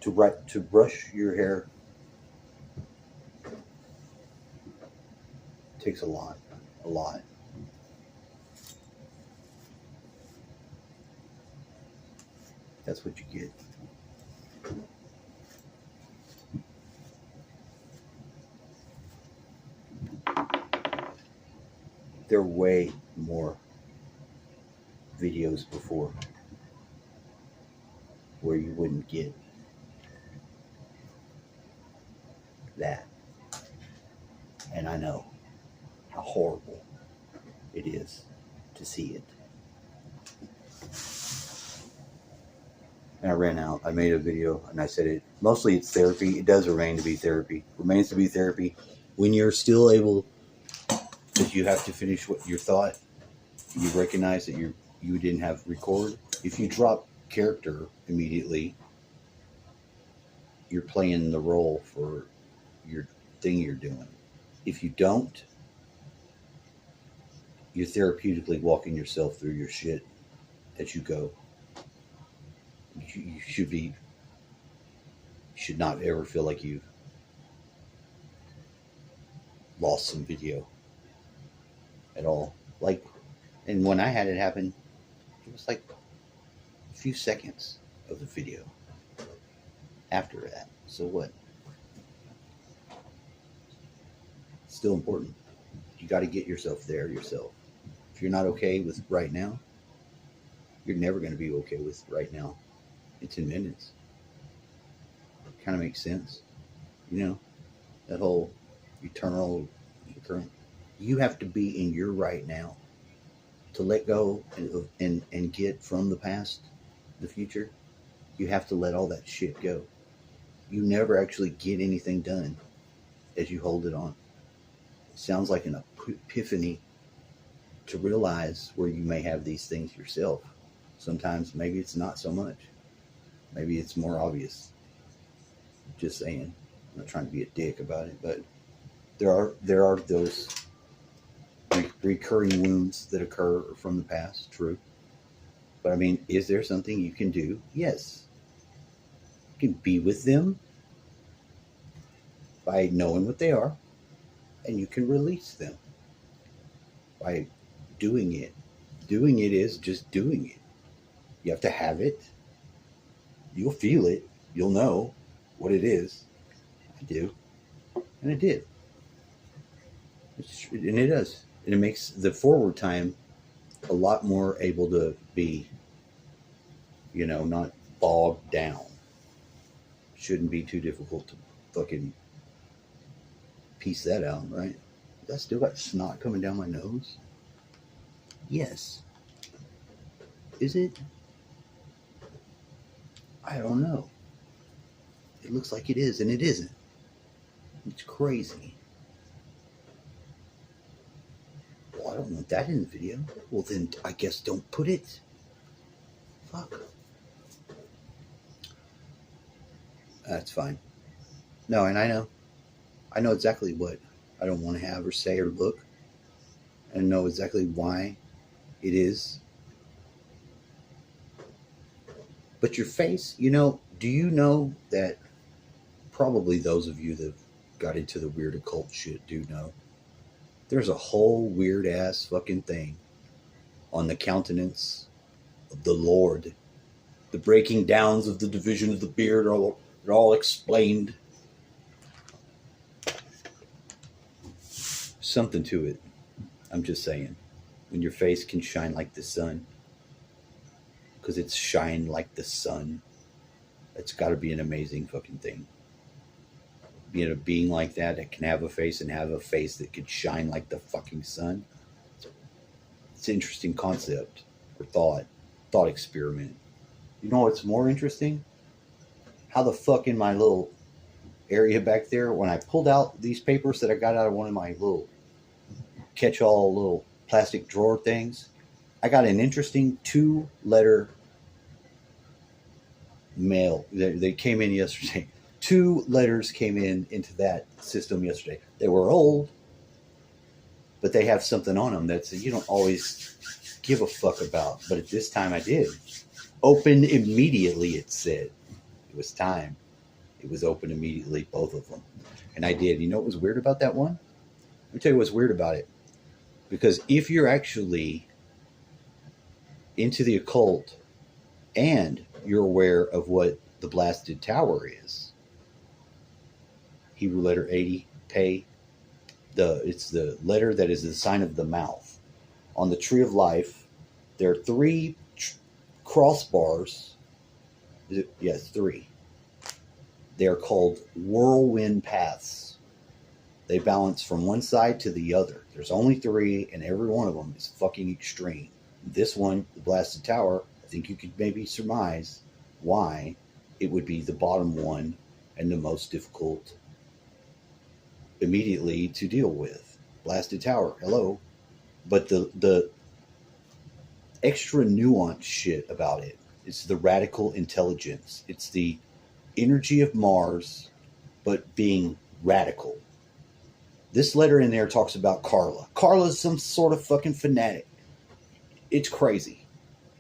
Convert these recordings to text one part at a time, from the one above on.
To brush your hair takes a lot. That's what you get. There are way more videos before where you wouldn't get that. And I know how horrible it is to see it. And I ran out. I made a video and I said it. Mostly it's therapy. It does remain to be therapy. Remains to be therapy. When you're still able, because you have to finish what your thought, you recognize that you didn't have record. If you drop character immediately, you're playing the role for your thing you're doing. If you don't, you're therapeutically walking yourself through your shit as you go. You should not ever feel like you've lost some video at all. Like, and when I had it happen, it was like a few seconds of the video after that. So what? It's still important. You got to get yourself there yourself. If you're not okay with right now, you're never going to be okay with right now. It's in minutes. Kind of makes sense. You know, that whole eternal current. You have to be in your right now to let go and get from the past, the future. You have to let all that shit go. You never actually get anything done as you hold it on. It sounds like an epiphany to realize where you may have these things yourself. Sometimes maybe it's not so much. Maybe it's more obvious. Just saying. I'm not trying to be a dick about it, but there are those recurring wounds that occur from the past, true. But I mean, is there something you can do? Yes. You can be with them by knowing what they are, and you can release them by doing it. Doing it is just doing it. You have to have it. You'll feel it. You'll know what it is. I do. And I did. And it does. And it makes the forward time a lot more able to be, not bogged down. Shouldn't be too difficult to fucking piece that out, right? I still got snot coming down my nose? Yes. Is it? I don't know. It looks like it is, and it isn't. It's crazy. Well, I don't want that in the video. Well, then I guess don't put it. Fuck. That's fine. No, and I know exactly what I don't want to have or say or look. And know exactly why it is. But your face, do you know that probably those of you that got into the weird occult shit do know there's a whole weird ass fucking thing on the countenance of the Lord. The breaking downs of the division of the beard are all explained. Something to it. I'm just saying. When your face can shine like the sun. Because it's shine like the sun. It's got to be an amazing fucking thing. Being a being like that can have a face and have a face that could shine like the fucking sun. It's an interesting concept or thought experiment. You know what's more interesting? How the fuck in my little area back there, when I pulled out these papers that I got out of one of my little catch-all little plastic drawer things, I got an interesting 2-letter mail. They came in yesterday. 2 letters came into that system yesterday. They were old, but they have something on them that you don't always give a fuck about. But at this time I did. Open immediately, it said. It was time. It was open immediately, both of them. And I did. You know what was weird about that one? Let me tell you what's weird about it. Because if you're actually into the occult and you're aware of what the blasted tower is, Hebrew letter 80, pay, it's the letter that is the sign of the mouth. On the tree of life, there are three crossbars. Yes, three. They are called whirlwind paths. They balance from one side to the other. There's only three, and every one of them is fucking extreme. This one, the blasted tower, I think you could maybe surmise why it would be the bottom one and the most difficult immediately to deal with. Blasted tower, hello. But the extra nuanced shit about it is the radical intelligence. It's the energy of Mars, but being radical. This letter in there talks about Carla. Carla's some sort of fucking fanatic. It's crazy.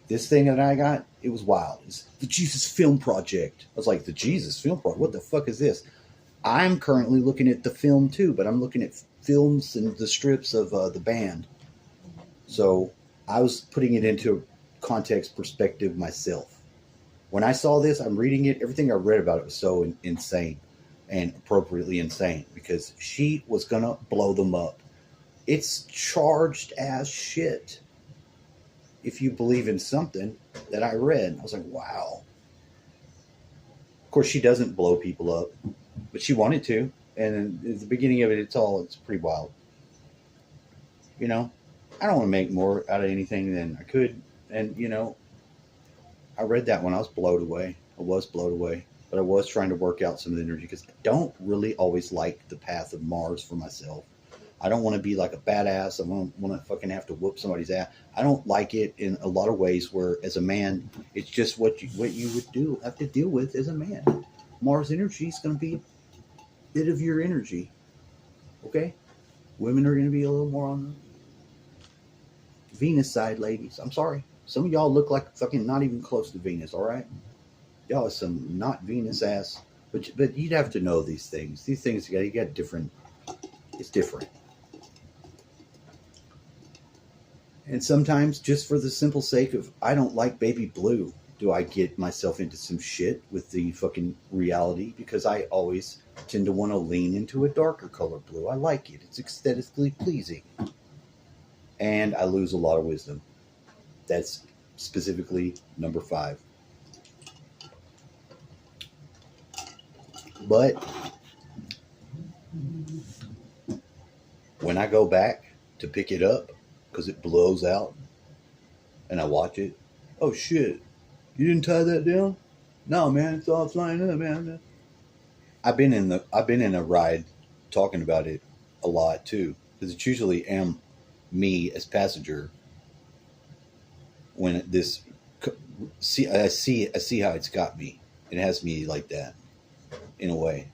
This thing that I got, it was wild. It's the Jesus Film Project. I was like, the Jesus Film Project? What the fuck is this? I'm currently looking at the film too, but I'm looking at films and the strips of the band. So I was putting it into context perspective myself. When I saw this, I'm reading it. Everything I read about it was so insane and appropriately insane because she was going to blow them up. It's charged as shit. If you believe in something that I read, I was like, wow. Of course, she doesn't blow people up, but she wanted to. And at the beginning of it, it's pretty wild. You know, I don't want to make more out of anything than I could. And, you know, I read that when I was blown away. But I was trying to work out some of the energy because I don't really always like the path of Mars for myself. I don't want to be like a badass. I don't want to fucking have to whoop somebody's ass. I don't like it in a lot of ways where as a man, it's just what you would have to deal with as a man. Mars energy is going to be a bit of your energy. Okay? Women are going to be a little more on the Venus side, ladies. I'm sorry. Some of y'all look like fucking not even close to Venus, all right? Y'all are some not Venus ass. But you'd have to know these things. These things, you got different. It's different. And sometimes, just for the simple sake of, I don't like baby blue, do I get myself into some shit with the fucking reality? Because I always tend to want to lean into a darker color blue. I like it. It's aesthetically pleasing. And I lose a lot of wisdom. That's specifically number 5. But when I go back to pick it up, because it blows out, and I watch it, oh shit, you didn't tie that down? No, man, it's all flying up, man. I've been in a ride talking about it a lot too, because it's usually me as passenger. When I see how it's got me. It has me like that, in a way.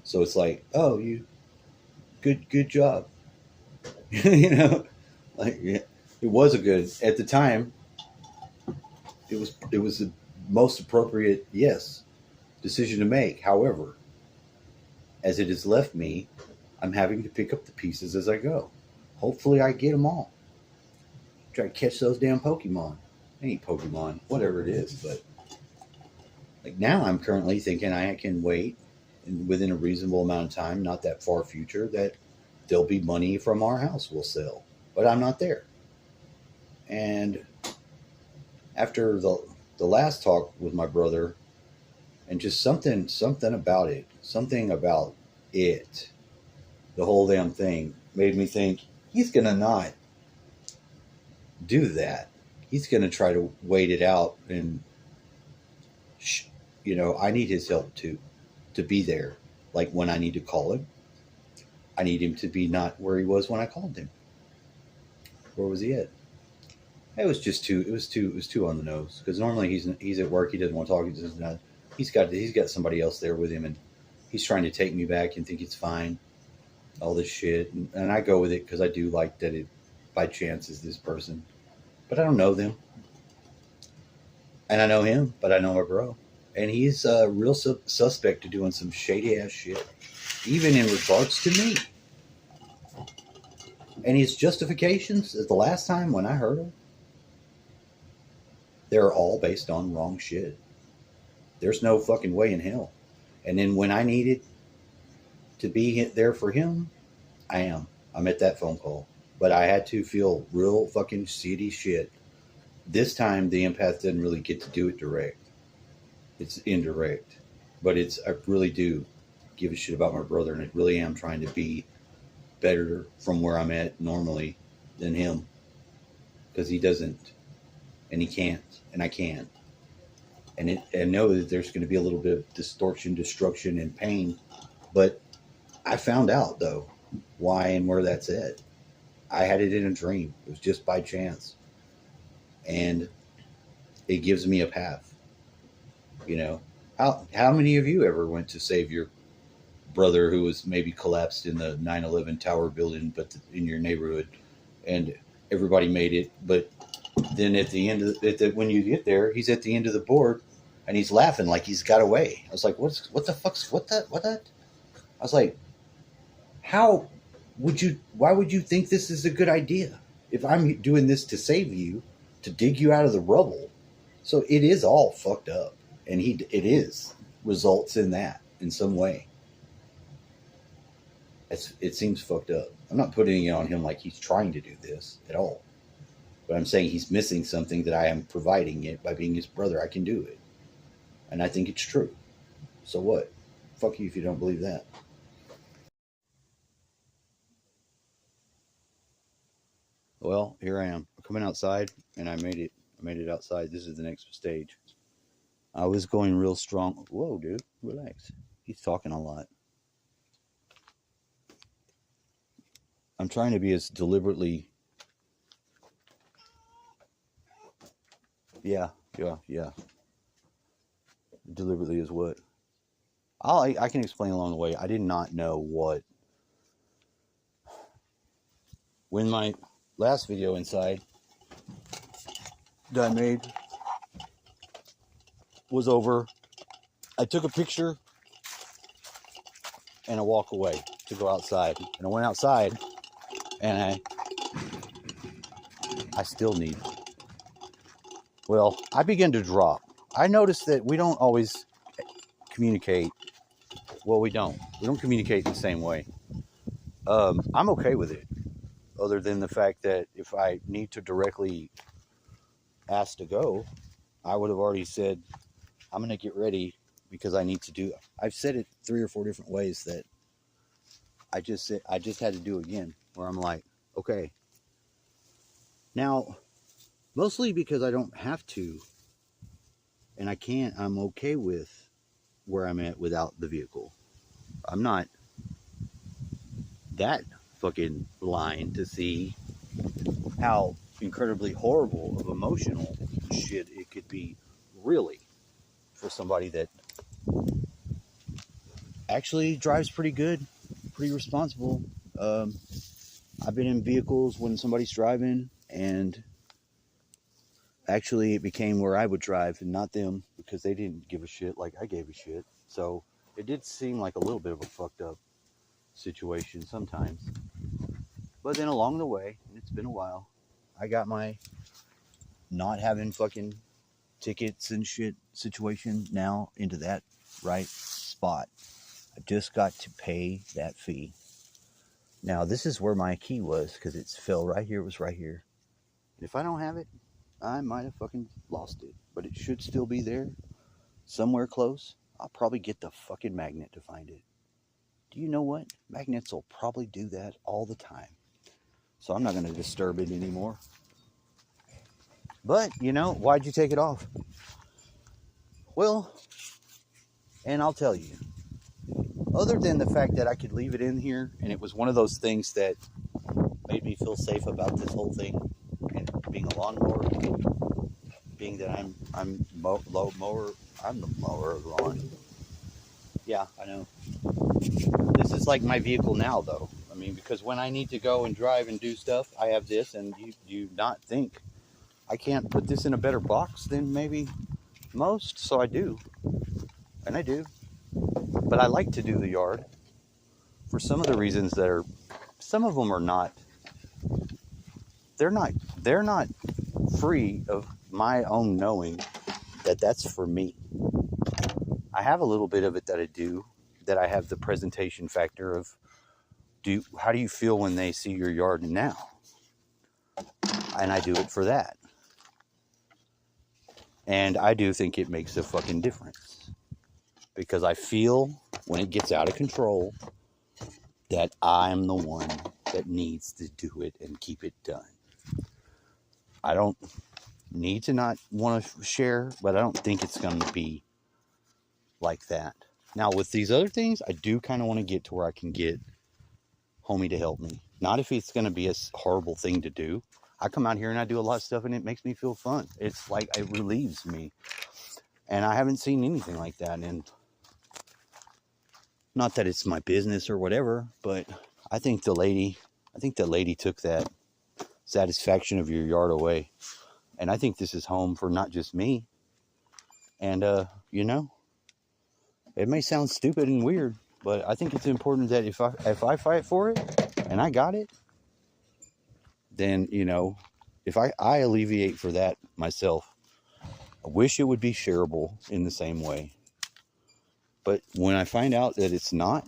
So it's like, oh, you, good job. You know, like it was a good at the time. It was the most appropriate decision to make. However, as it has left me, I'm having to pick up the pieces as I go. Hopefully, I get them all. Try to catch those damn Pokemon. Any Pokemon, whatever it is. But like now, I'm currently thinking I can wait within a reasonable amount of time, not that far future, that there'll be money from our house we'll sell. But I'm not there. And after the last talk with my brother, and just something about it, the whole damn thing made me think he's gonna not do that. He's gonna try to wait it out, and I need his help too, to be there. Like when I need to call him, I need him to be not where he was when I called him. Where was he at? It was too on the nose, because normally he's at work. He doesn't want to talk. He's got somebody else there with him, and he's trying to take me back and think it's fine. All this shit, and I go with it because I do like that it by chance is this person, but I don't know them, and I know him, but I know my bro, And he's a real suspect to doing some shady ass shit, even in regards to me. And his justifications, the last time when I heard them, they're all based on wrong shit. There's no fucking way in hell. And then when I needed to be there for him, I am. I'm at that phone call. But I had to feel real fucking seedy shit. This time, the empath didn't really get to do it direct. It's indirect. But I really do give a shit about my brother, and I really am trying to be better from where I'm at normally than him. Because he doesn't. And he can't. And I can't. And I know that there's going to be a little bit of distortion, destruction, and pain. But I found out, though, why and where that's at. I had it in a dream. It was just by chance. And it gives me a path. You know, how many of you ever went to save your brother who was maybe collapsed in the 9/11 tower building, but in your neighborhood, and everybody made it, but then at the end of when you get there, he's at the end of the board, and he's laughing like he's got away. I was like, what the fuck's what that? I was like, why would you think this is a good idea? If I'm doing this to save you, to dig you out of the rubble. So it is all fucked up. And it results in that in some way. It seems fucked up. I'm not putting it on him like he's trying to do this at all. But I'm saying he's missing something that I am providing it by being his brother. I can do it. And I think it's true. So what? Fuck you if you don't believe that. Well, here I am. I'm coming outside, and I made it outside. This is the next stage. I was going real strong. Whoa, dude. Relax. He's talking a lot. I'm trying to be as deliberately... Yeah. Deliberately is what? I can explain along the way. I did not know what... When my last video inside that I made was over, I took a picture and I walk away to go outside. And I went outside and I still need... Well, I began to drop. I noticed that we don't always communicate. Well, we don't. We don't communicate in the same way. I'm okay with it. Other than the fact that if I need to directly ask to go, I would have already said, I'm going to get ready because I need to do it. I've said it 3 or 4 different ways that I just had to do again, where I'm like, okay. Now, mostly because I don't have to, and I can't, I'm okay with where I'm at without the vehicle. I'm not that fucking blind to see how incredibly horrible of emotional shit it could be, really, for somebody that actually drives pretty good, pretty responsible. I've been in vehicles when somebody's driving, and actually it became where I would drive and not them, because they didn't give a shit like I gave a shit. So it did seem like a little bit of a fucked up situation sometimes. But then along the way, and it's been a while, I got my not having fucking tickets and shit situation now into that right spot. I just got to pay that fee. Now, this is where my key was, because it fell right here. It was right here. And if I don't have it, I might have fucking lost it. But it should still be there, somewhere close. I'll probably get the fucking magnet to find it. Do you know what? Magnets will probably do that all the time. So I'm not going to disturb it anymore. But, you know, why'd you take it off? Well, and I'll tell you, other than the fact that I could leave it in here, and it was one of those things that made me feel safe about this whole thing, and being a lawnmower, being that I'm the mower of the lawn. Yeah, I know. This is like my vehicle now, though. I mean, because when I need to go and drive and do stuff, I have this, and you not think I can't put this in a better box than maybe most, so I do. And I do. But I like to do the yard for some of the reasons that are, some of them are not, they're not free of my own knowing that that's for me. I have a little bit of it that I do, that I have the presentation factor of, how do you feel when they see your yard now? And I do it for that. And I do think it makes a fucking difference. Because I feel when it gets out of control that I'm the one that needs to do it and keep it done. I don't need to not want to share, but I don't think it's going to be like that. Now, with these other things, I do kind of want to get to where I can get homie to help me. Not if it's going to be a horrible thing to do. I come out here and I do a lot of stuff and it makes me feel fun. It's like it relieves me. And I haven't seen anything like that. And not that it's my business or whatever, but I think the lady took that satisfaction of your yard away. And I think this is home for not just me. And, you know, it may sound stupid and weird, but I think it's important that if I fight for it and I got it, then, you know, if I alleviate for that myself, I wish it would be shareable in the same way. But when I find out that it's not,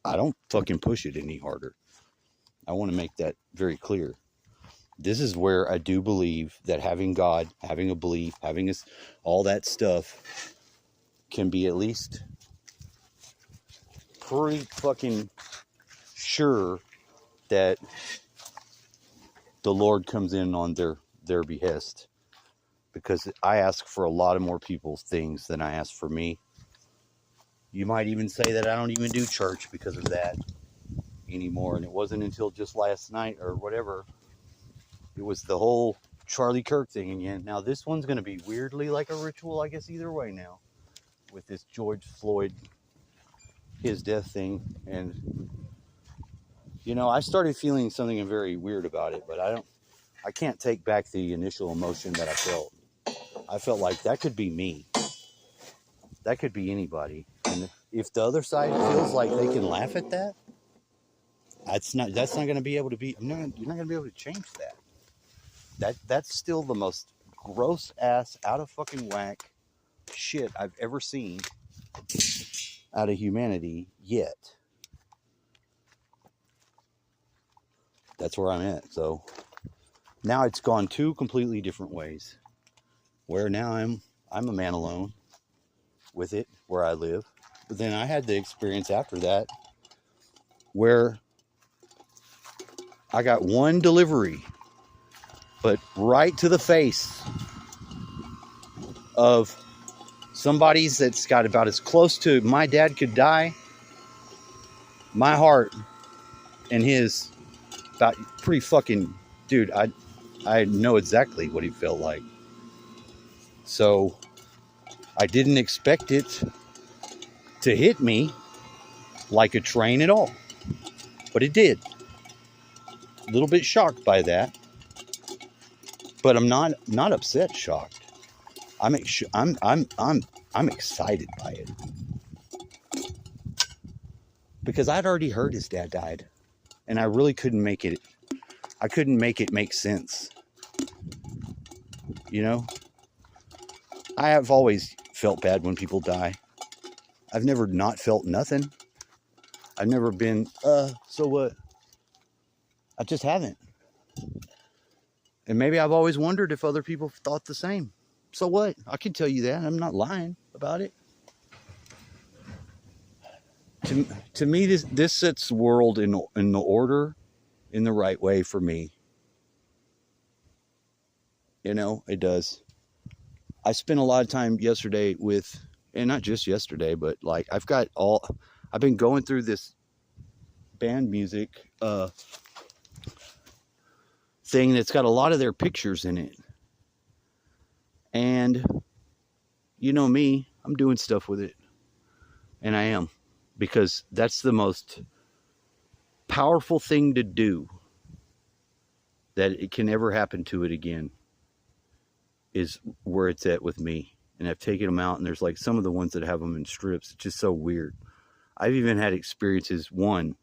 I don't fucking push it any harder. I want to make that very clear. This is where I do believe that having God, having a belief, having all that stuff can be at least pretty fucking sure that the Lord comes in on their behest. Because I ask for a lot of more people's things than I ask for me. You might even say that I don't even do church because of that anymore. And it wasn't until just last night or whatever. It was the whole Charlie Kirk thing again. Now this one's going to be weirdly like a ritual, I guess, either way now. With this George Floyd, his death thing. And, you know, I started feeling something very weird about it. But I can't take back the initial emotion that I felt. I felt like that could be me. That could be anybody. And if the other side feels like they can laugh at that, that's not going to be able to be, you're not going to be able to change that. That's still the most gross ass, out of fucking whack shit I've ever seen out of humanity yet. That's where I'm at. So now it's gone two completely different ways. Where now I'm a man alone with it where I live. But then I had the experience after that where I got one delivery, but right to the face of somebody's that's got about as close to my dad could die, my heart and his, about pretty fucking, dude, I know exactly what he felt like. So I didn't expect it to hit me like a train at all, but it did. A little bit shocked by that, but I'm not upset shocked. I'm excited by it because I'd already heard his dad died, and I really couldn't make it. I couldn't make it make sense. You know, I have always felt bad when people die. I've never not felt nothing. I've never been, so what? I just haven't. And maybe I've always wondered if other people thought the same. So what? I can tell you that. I'm not lying about it. To me, this sets the world in the order, in the right way for me. You know, it does. I spent a lot of time yesterday with, and not just yesterday, but like I've been going through this band music thing that's got a lot of their pictures in it. And you know me, I'm doing stuff with it. And I am. Because that's the most powerful thing to do that it can ever happen to it again, is where it's at with me. and I've taken them out, and there's like some of the ones that have them in strips. It's just so weird. I've even had experiences, one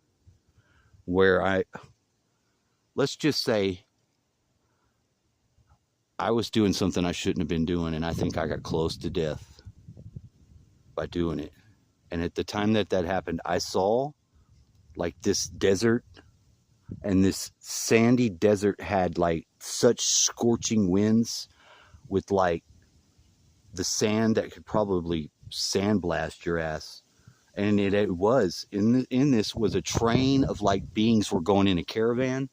where let's just say I was doing something I shouldn't have been doing, and I think I got close to death by doing it. And at the time that happened, I saw like this desert, and this sandy desert had like such scorching winds with like the sand that could probably sandblast your ass. And it was in this was a train of like beings were going in a caravan,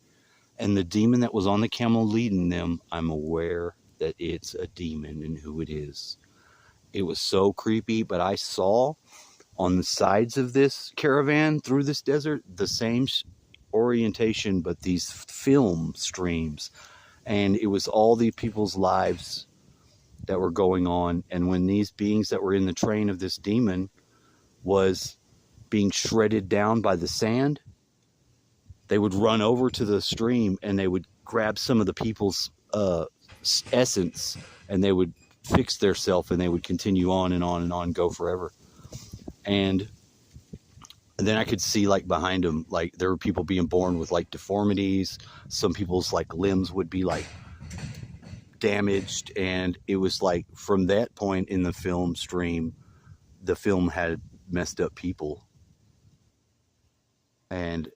and the demon that was on the camel leading them, I'm aware that it's a demon and who it is. It was so creepy, but I saw on the sides of this caravan through this desert the same orientation, but these film streams, and it was all the people's lives that were going on. And when these beings that were in the train of this demon was being shredded down by the sand, they would run over to the stream and they would grab some of the people's essence, and they would fix their self, and they would continue on and on and on, go forever. And then I could see like behind them, like there were people being born with like deformities. Some people's like limbs would be like damaged, and it was like from that point in the film stream, the film had messed up people, and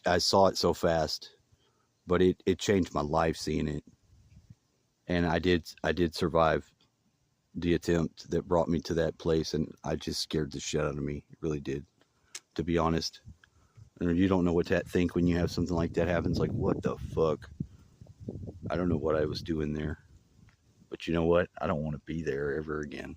I saw it so fast, but it changed my life seeing it. And I did survive the attempt that brought me to that place, and I just scared the shit out of me. It really did, to be honest. And you don't know what to think when you have something like that happens. Like, what the fuck? I don't know what I was doing there. But you know what? I don't want to be there ever again.